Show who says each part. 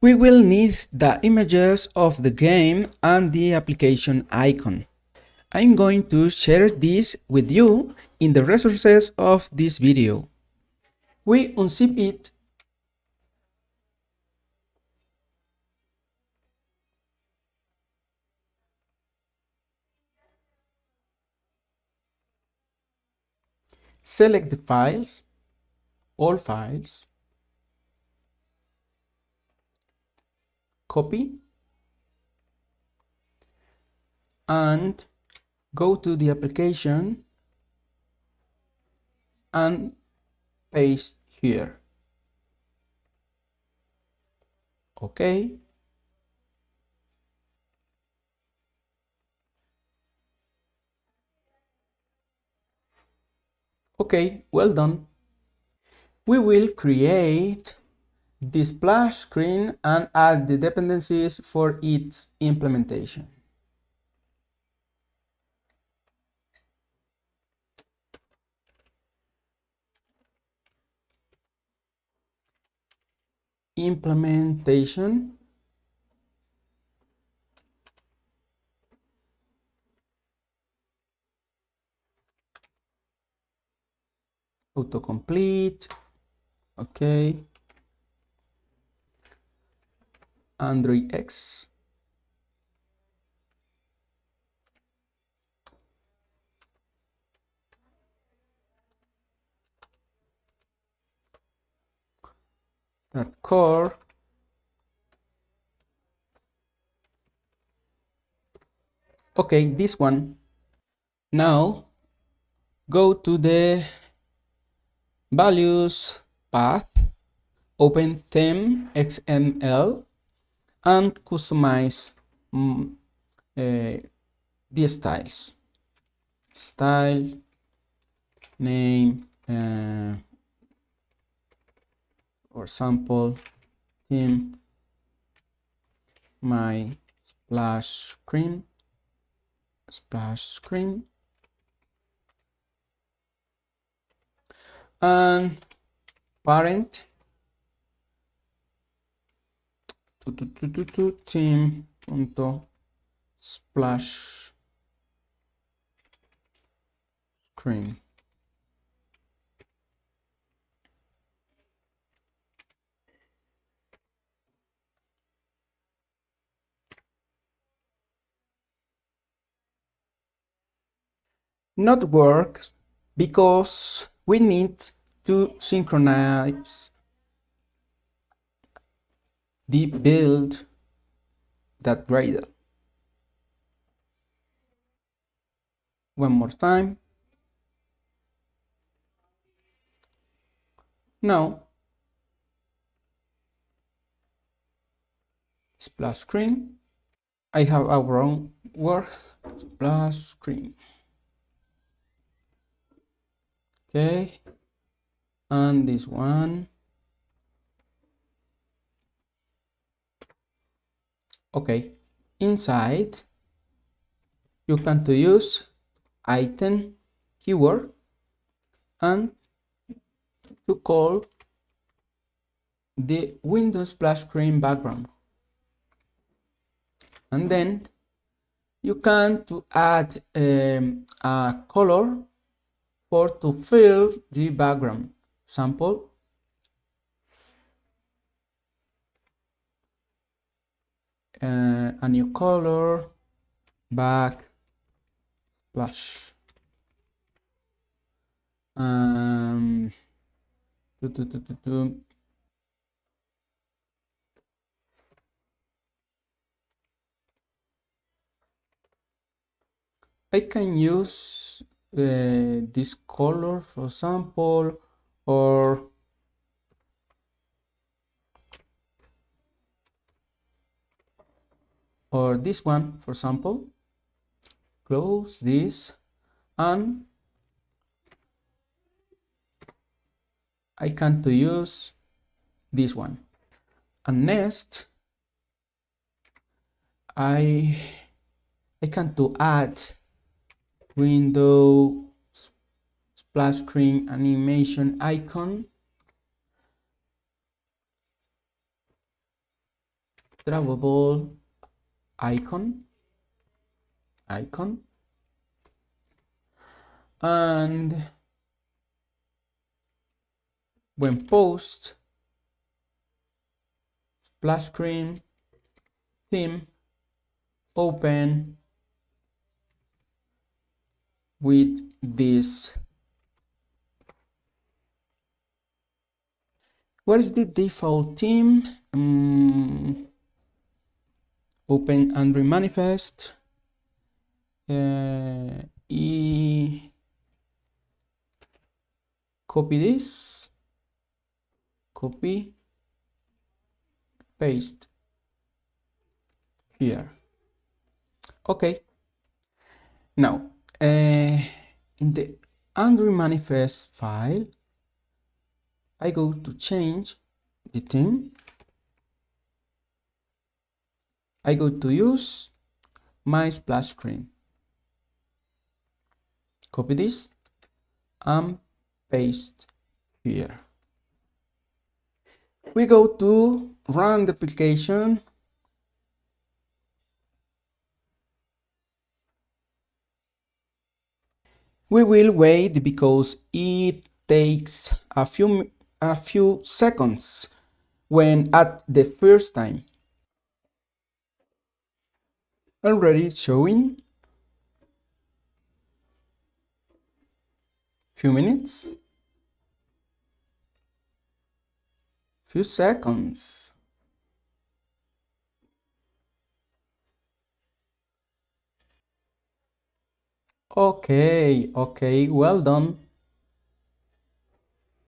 Speaker 1: We will need the images of the game and the application icon. I'm going to share this with you in the resources of this video. We unzip it. Select the files, all files, copy, and go to the application and paste here. Okay. Okay, well done. We will create the splash screen and add the dependencies for its implementation. Implementation, autocomplete, okay, Android X, that core, okay, this one. Now go to the values path, open theme XML and customize the styles. Style, name, or sample, theme, my splash screen, and parent theme.splash screen. Not works because we need to synchronize the build that Gradle. One more time. Now, splash screen. I have a wrong word. Splash screen. Okay. And this one. Okay. Inside, you can to use item keyword and to call the Windows splash screen background. And then you can to add a color for to fill the background. Sample, a new color, back splash. Um, I can use this color for example, or this one for example. Close this and I can to use this one. And next I can to add window splash screen animation icon drawable icon, and when post splash screen theme open with this. What is the default theme? Open and remanifest. Copy this, copy, paste here. Okay. Now, in the unremanifest file, I go to change the theme. I go to use my splash screen. Copy this and paste here. We go to run the application. We will wait because it takes a few seconds when at the first time. Already showing. Few minutes. Few seconds. Okay, well done.